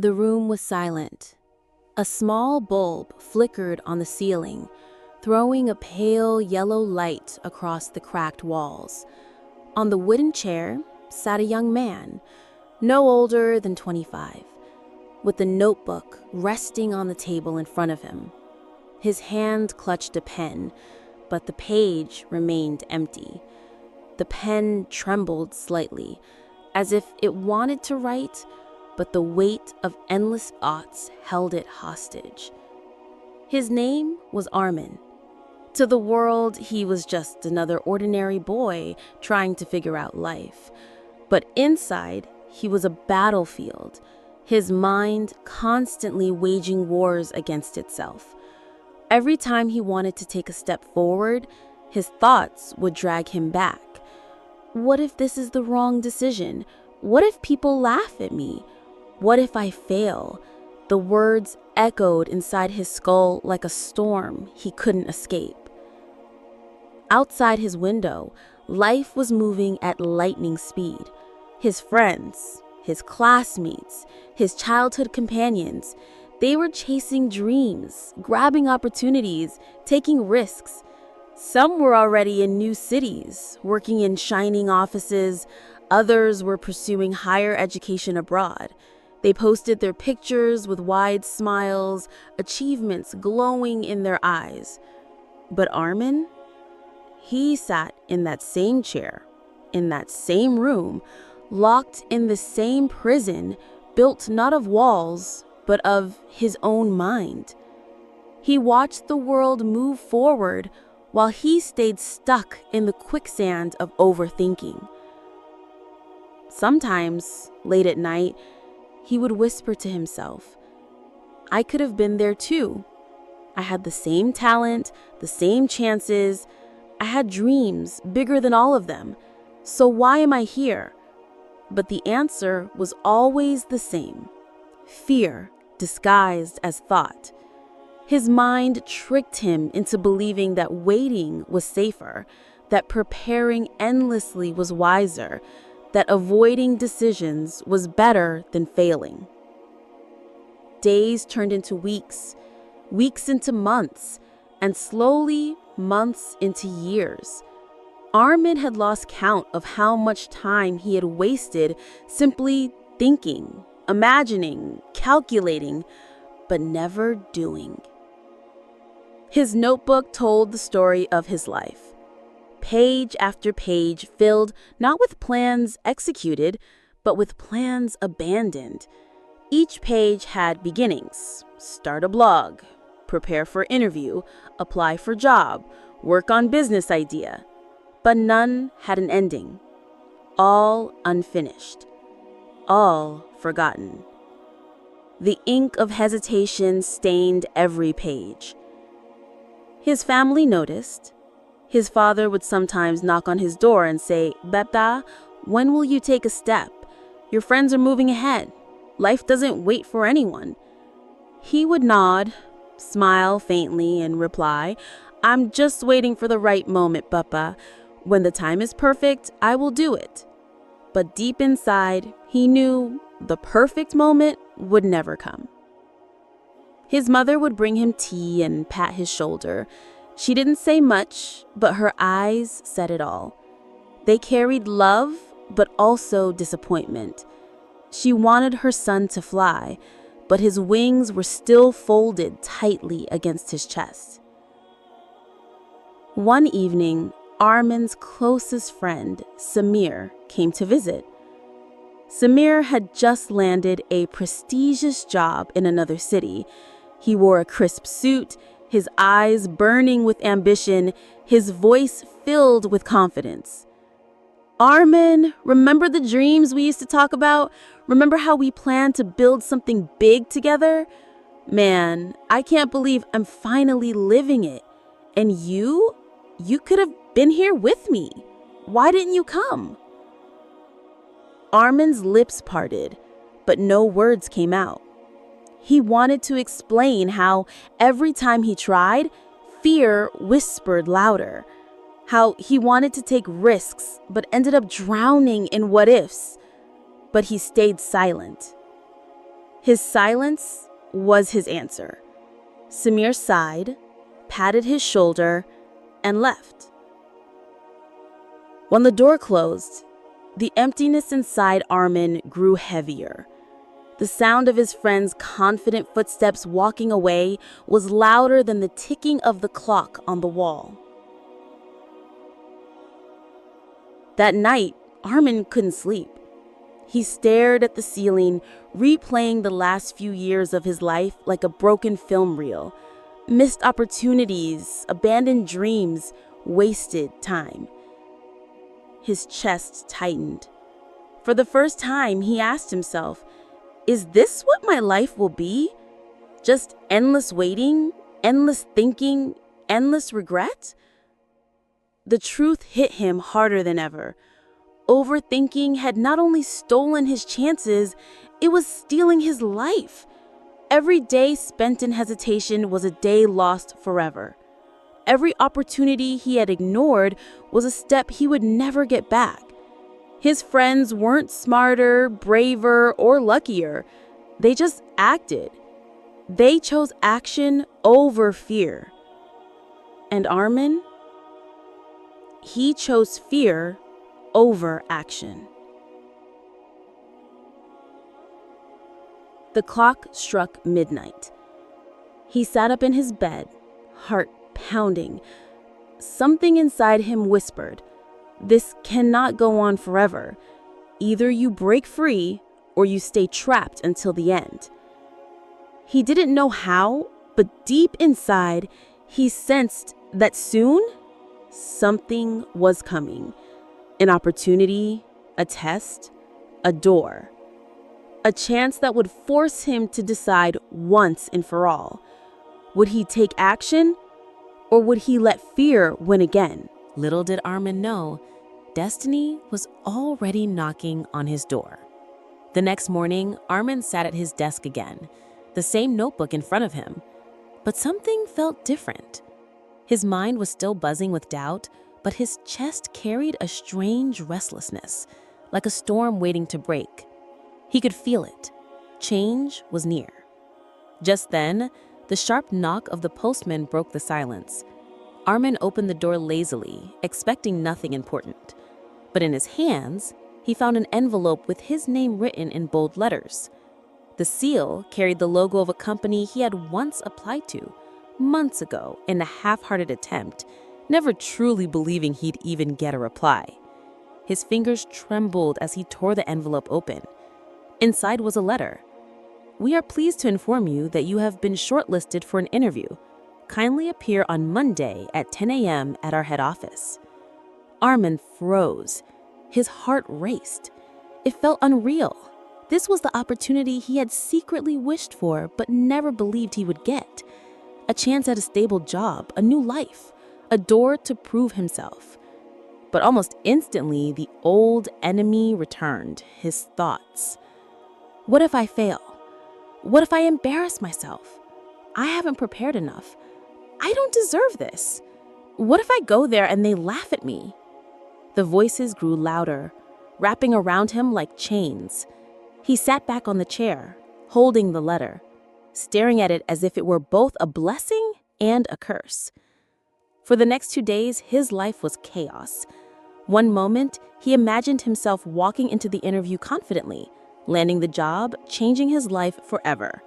The room was silent. A small bulb flickered on the ceiling, throwing a pale yellow light across the cracked walls. On the wooden chair sat a young man, no older than 25, with a notebook resting on the table in front of him. His hand clutched a pen, but the page remained empty. The pen trembled slightly, as if it wanted to write, but the weight of endless thoughts held it hostage. His name was Armin. To the world, he was just another ordinary boy trying to figure out life. But inside, he was a battlefield, his mind constantly waging wars against itself. Every time he wanted to take a step forward, his thoughts would drag him back. What if this is the wrong decision? What if people laugh at me? What if I fail? The words echoed inside his skull like a storm he couldn't escape. Outside his window, life was moving at lightning speed. His friends, his classmates, his childhood companions, they were chasing dreams, grabbing opportunities, taking risks. Some were already in new cities, working in shining offices. Others were pursuing higher education abroad. They posted their pictures with wide smiles, achievements glowing in their eyes. But Armin? He sat in that same chair, in that same room, locked in the same prison, built not of walls, but of his own mind. He watched the world move forward while he stayed stuck in the quicksand of overthinking. Sometimes, late at night, he would whisper to himself, I could have been there too. I had the same talent, the same chances. I had dreams bigger than all of them. So why am I here? But the answer was always the same. Fear disguised as thought. His mind tricked him into believing that waiting was safer, that preparing endlessly was wiser, that avoiding decisions was better than failing. Days turned into weeks, weeks into months, and slowly months into years. Armin had lost count of how much time he had wasted simply thinking, imagining, calculating, but never doing. His notebook told the story of his life. Page after page filled not with plans executed, but with plans abandoned. Each page had beginnings: start a blog, prepare for interview, apply for job, work on business idea. But none had an ending. All unfinished. All forgotten. The ink of hesitation stained every page. His family noticed. His father would sometimes knock on his door and say, Bebda, when will you take a step? Your friends are moving ahead. Life doesn't wait for anyone. He would nod, smile faintly, and reply, I'm just waiting for the right moment, Papa. When the time is perfect, I will do it. But deep inside, he knew the perfect moment would never come. His mother would bring him tea and pat his shoulder. She didn't say much, but her eyes said it all. They carried love, but also disappointment. She wanted her son to fly, but his wings were still folded tightly against his chest. One evening, Armin's closest friend, Samir, came to visit. Samir had just landed a prestigious job in another city. He wore a crisp suit, his eyes burning with ambition, his voice filled with confidence. Armin, remember the dreams we used to talk about? Remember how we planned to build something big together? Man, I can't believe I'm finally living it. And you could have been here with me. Why didn't you come? Armin's lips parted, but no words came out. He wanted to explain how every time he tried, fear whispered louder. How he wanted to take risks, but ended up drowning in what-ifs. But he stayed silent. His silence was his answer. Samir sighed, patted his shoulder, and left. When the door closed, the emptiness inside Armin grew heavier. The sound of his friend's confident footsteps walking away was louder than the ticking of the clock on the wall. That night, Armin couldn't sleep. He stared at the ceiling, replaying the last few years of his life like a broken film reel. Missed opportunities, abandoned dreams, wasted time. His chest tightened. For the first time, he asked himself, is this what my life will be? Just endless waiting, endless thinking, endless regret? The truth hit him harder than ever. Overthinking had not only stolen his chances, it was stealing his life. Every day spent in hesitation was a day lost forever. Every opportunity he had ignored was a step he would never get back. His friends weren't smarter, braver, or luckier. They just acted. They chose action over fear. And Armin? He chose fear over action. The clock struck midnight. He sat up in his bed, heart pounding. Something inside him whispered, "This cannot go on forever. Either you break free or you stay trapped until the end." He didn't know how, but deep inside, he sensed that soon something was coming. An opportunity, a test, a door. A chance that would force him to decide once and for all. Would he take action, or would he let fear win again? Little did Armin know, destiny was already knocking on his door. The next morning, Armin sat at his desk again, the same notebook in front of him. But something felt different. His mind was still buzzing with doubt, but his chest carried a strange restlessness, like a storm waiting to break. He could feel it. Change was near. Just then, the sharp knock of the postman broke the silence. Armin opened the door lazily, expecting nothing important. But in his hands, he found an envelope with his name written in bold letters. The seal carried the logo of a company he had once applied to, months ago, in a half-hearted attempt, never truly believing he'd even get a reply. His fingers trembled as he tore the envelope open. Inside was a letter. "We are pleased to inform you that you have been shortlisted for an interview. Kindly appear on Monday at 10 a.m. at our head office." Armin froze. His heart raced. It felt unreal. This was the opportunity he had secretly wished for but never believed he would get. A chance at a stable job, a new life, a door to prove himself. But almost instantly, the old enemy returned, his thoughts. What if I fail? What if I embarrass myself? I haven't prepared enough. I don't deserve this. What if I go there and they laugh at me? The voices grew louder, wrapping around him like chains. He sat back on the chair, holding the letter, staring at it as if it were both a blessing and a curse. For the next 2 days, his life was chaos. One moment, he imagined himself walking into the interview confidently, landing the job, changing his life forever.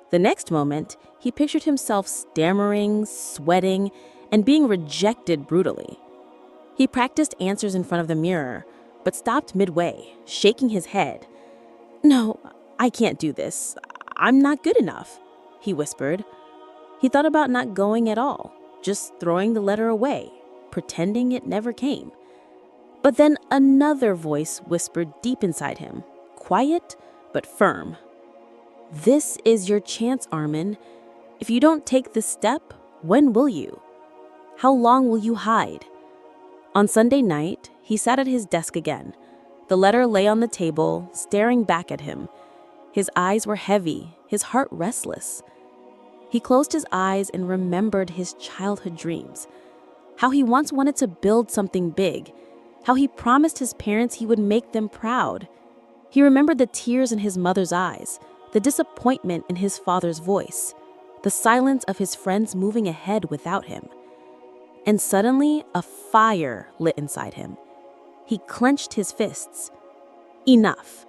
The next moment, he pictured himself stammering, sweating, and being rejected brutally. He practiced answers in front of the mirror, but stopped midway, shaking his head. "No, I can't do this. I'm not good enough," he whispered. He thought about not going at all, just throwing the letter away, pretending it never came. But then another voice whispered deep inside him, quiet but firm. "This is your chance, Armin. If you don't take this step, when will you? How long will you hide?" On Sunday night, he sat at his desk again. The letter lay on the table, staring back at him. His eyes were heavy, his heart restless. He closed his eyes and remembered his childhood dreams. How he once wanted to build something big. How he promised his parents he would make them proud. He remembered the tears in his mother's eyes, the disappointment in his father's voice, the silence of his friends moving ahead without him. And suddenly, a fire lit inside him. He clenched his fists. Enough.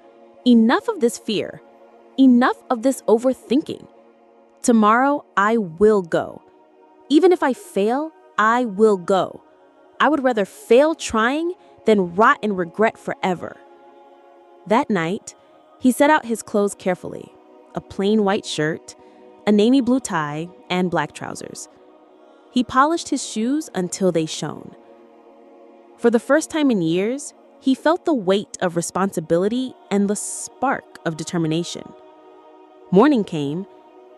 Enough of this fear. Enough of this overthinking. Tomorrow, I will go. Even if I fail, I will go. I would rather fail trying than rot in regret forever. That night, he set out his clothes carefully. A plain white shirt, a navy blue tie, and black trousers. He polished his shoes until they shone. For the first time in years, he felt the weight of responsibility and the spark of determination. Morning came,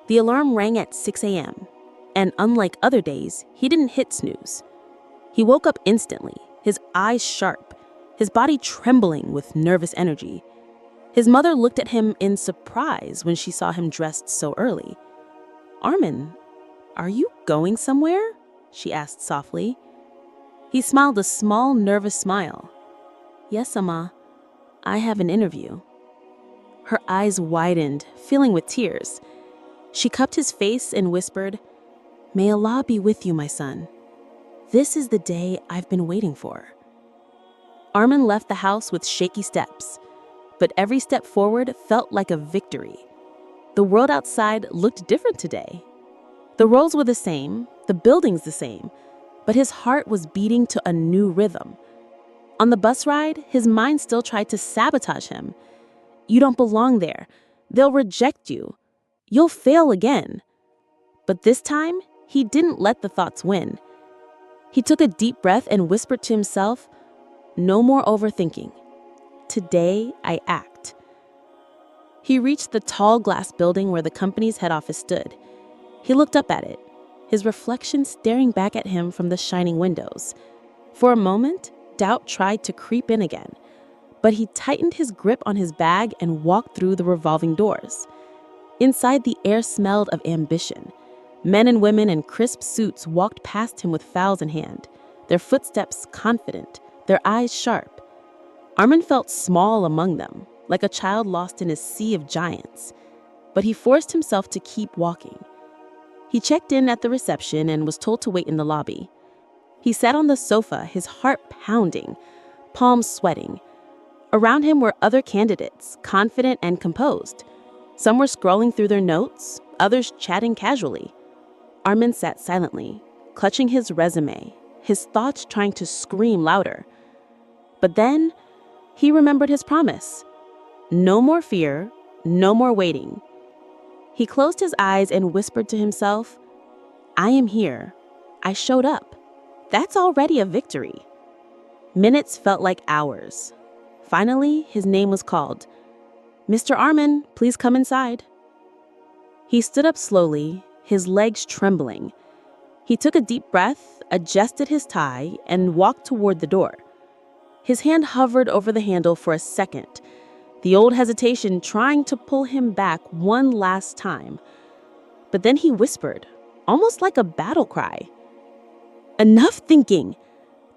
the alarm rang at 6 a.m., and unlike other days, he didn't hit snooze. He woke up instantly, his eyes sharp, his body trembling with nervous energy. His mother looked at him in surprise when she saw him dressed so early. "Armin, are you going somewhere?" she asked softly. He smiled a small, nervous smile. "Yes, Amma. I have an interview." Her eyes widened, filling with tears. She cupped his face and whispered, "May Allah be with you, my son. This is the day I've been waiting for." Armin left the house with shaky steps, but every step forward felt like a victory. The world outside looked different today. The roads were the same, the buildings the same, but his heart was beating to a new rhythm. On the bus ride, his mind still tried to sabotage him. "You don't belong there. They'll reject you. You'll fail again." But this time, he didn't let the thoughts win. He took a deep breath and whispered to himself, "No more overthinking. Today, I act." He reached the tall glass building where the company's head office stood. He looked up at it, his reflection staring back at him from the shining windows. For a moment, doubt tried to creep in again, but he tightened his grip on his bag and walked through the revolving doors. Inside, the air smelled of ambition. Men and women in crisp suits walked past him with files in hand, their footsteps confident, their eyes sharp. Armin felt small among them, like a child lost in a sea of giants. But he forced himself to keep walking. He checked in at the reception and was told to wait in the lobby. He sat on the sofa, his heart pounding, palms sweating. Around him were other candidates, confident and composed. Some were scrolling through their notes, others chatting casually. Armin sat silently, clutching his resume, his thoughts trying to scream louder. But then, he remembered his promise. No more fear, no more waiting. He closed his eyes and whispered to himself, "I am here. I showed up. That's already a victory." Minutes felt like hours. Finally, his name was called. "Mr. Armin, please come inside." He stood up slowly, his legs trembling. He took a deep breath, adjusted his tie, and walked toward the door. His hand hovered over the handle for a second, the old hesitation trying to pull him back one last time. But then he whispered, almost like a battle cry, "Enough thinking!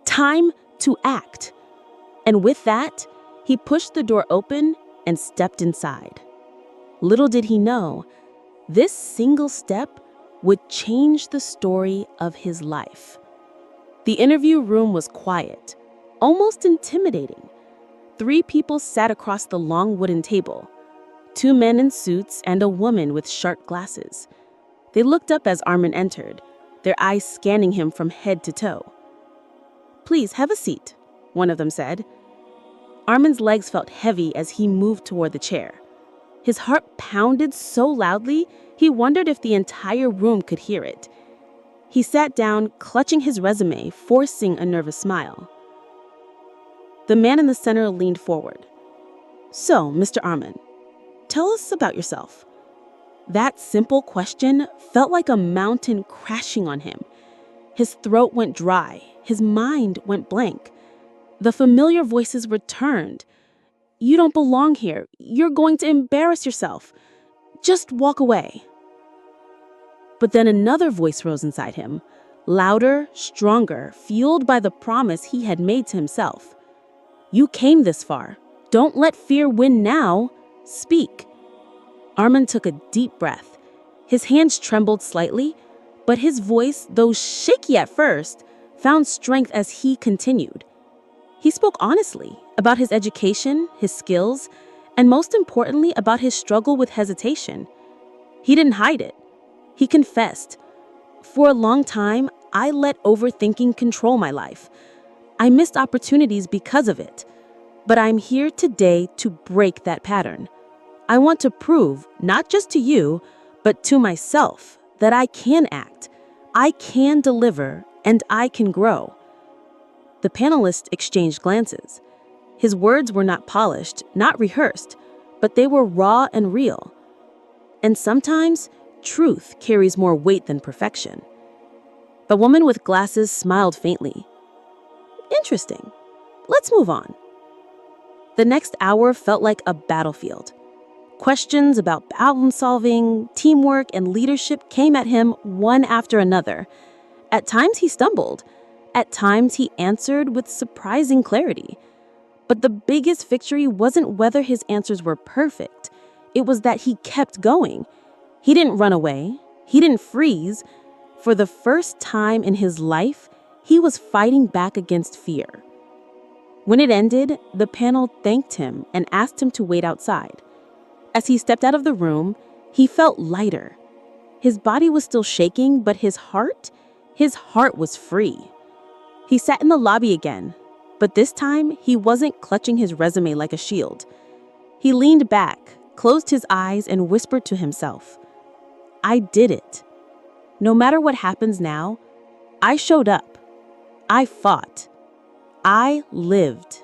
Time to act!" And with that, he pushed the door open and stepped inside. Little did he know, this single step would change the story of his life. The interview room was quiet, almost intimidating. 3 people sat across the long wooden table, 2 men in suits and a woman with sharp glasses. They looked up as Armin entered, their eyes scanning him from head to toe. "Please have a seat," one of them said. Armin's legs felt heavy as he moved toward the chair. His heart pounded so loudly, he wondered if the entire room could hear it. He sat down, clutching his resume, forcing a nervous smile. The man in the center leaned forward. "So, Mr. Armin, tell us about yourself." That simple question felt like a mountain crashing on him. His throat went dry, his mind went blank. The familiar voices returned. "You don't belong here. You're going to embarrass yourself. Just walk away." But then another voice rose inside him, louder, stronger, fueled by the promise he had made to himself. "You came this far. Don't let fear win now. Speak." Armin took a deep breath. His hands trembled slightly, but his voice, though shaky at first, found strength as he continued. He spoke honestly about his education, his skills, and most importantly, about his struggle with hesitation. He didn't hide it. He confessed. For a long time, I let overthinking control my life. I missed opportunities because of it. But I'm here today to break that pattern. I want to prove, not just to you, but to myself, that I can act, I can deliver, and I can grow. The panelists exchanged glances. His words were not polished, not rehearsed, but they were raw and real. And sometimes, truth carries more weight than perfection. The woman with glasses smiled faintly. Interesting. Let's move on. The next hour felt like a battlefield. Questions about problem solving, teamwork, and leadership came at him one after another. At times he stumbled. At times he answered with surprising clarity. But the biggest victory wasn't whether his answers were perfect. It was that he kept going. He didn't run away. He didn't freeze. For the first time in his life, he was fighting back against fear. When it ended, the panel thanked him and asked him to wait outside. As he stepped out of the room, he felt lighter. His body was still shaking, but his heart was free. He sat in the lobby again, but this time he wasn't clutching his resume like a shield. He leaned back, closed his eyes, and whispered to himself, I did it. No matter what happens now, I showed up. I fought. I lived.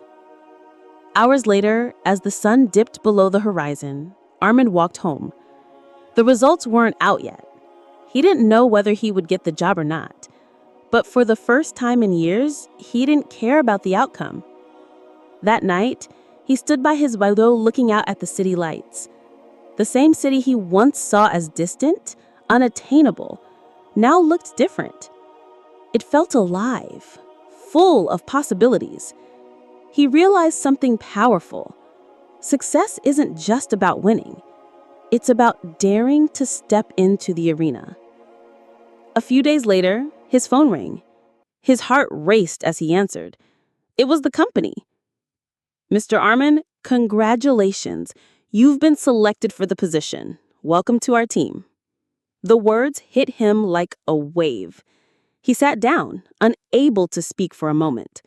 Hours later, as the sun dipped below the horizon, Armin walked home. The results weren't out yet. He didn't know whether he would get the job or not. But for the first time in years, he didn't care about the outcome. That night, he stood by his window looking out at the city lights. The same city he once saw as distant, unattainable, now looked different. It felt alive, full of possibilities. He realized something powerful. Success isn't just about winning. It's about daring to step into the arena. A few days later, his phone rang. His heart raced as he answered. It was the company. Mr. Armin, congratulations. You've been selected for the position. Welcome to our team. The words hit him like a wave. He sat down, unable to speak for a moment.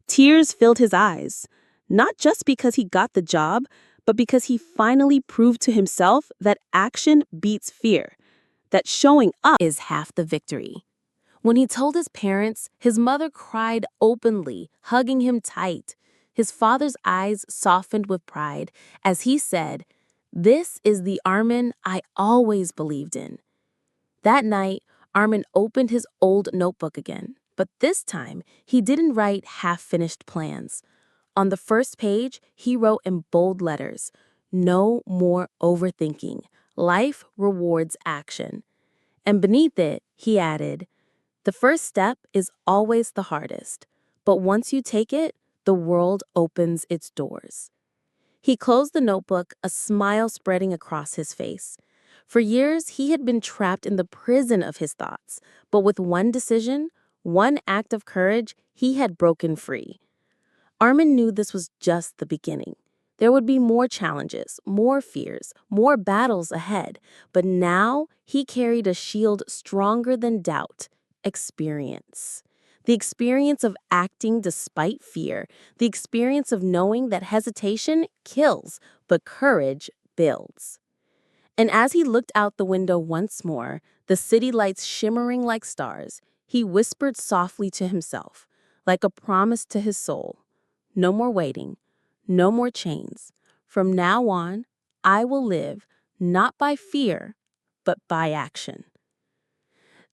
Tears filled his eyes, not just because he got the job, but because he finally proved to himself that action beats fear, that showing up is half the victory. When he told his parents, his mother cried openly, hugging him tight. His father's eyes softened with pride as he said, "This is the Armin I always believed in." That night, Armin opened his old notebook again, but this time he didn't write half-finished plans. On the first page, he wrote in bold letters, "No more overthinking. Life rewards action." And beneath it, he added, "The first step is always the hardest, but once you take it, the world opens its doors." He closed the notebook, a smile spreading across his face. For years, he had been trapped in the prison of his thoughts, but with one decision, one act of courage, he had broken free. Armin knew this was just the beginning. There would be more challenges, more fears, more battles ahead, but now he carried a shield stronger than doubt: experience. The experience of acting despite fear, the experience of knowing that hesitation kills, but courage builds. And as he looked out the window once more, the city lights shimmering like stars, he whispered softly to himself, like a promise to his soul, "No more waiting, no more chains. From now on, I will live not by fear, but by action."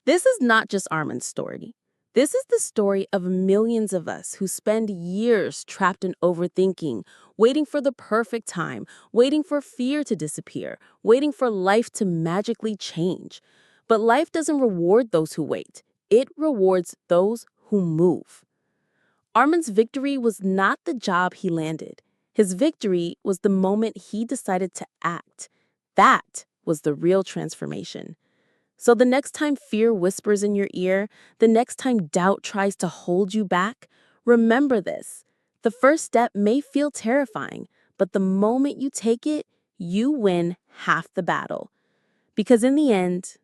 This is not just Armin's story. This is the story of millions of us who spend years trapped in overthinking, waiting for the perfect time, waiting for fear to disappear, waiting for life to magically change. But life doesn't reward those who wait. It rewards those who move. Armin's victory was not the job he landed. His victory was the moment he decided to act. That was the real transformation. So the next time fear whispers in your ear, the next time doubt tries to hold you back, remember this. The first step may feel terrifying, but the moment you take it, you win half the battle. Because in the end,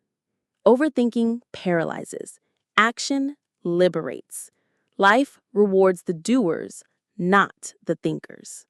overthinking paralyzes. Action liberates. Life rewards the doers, not the thinkers.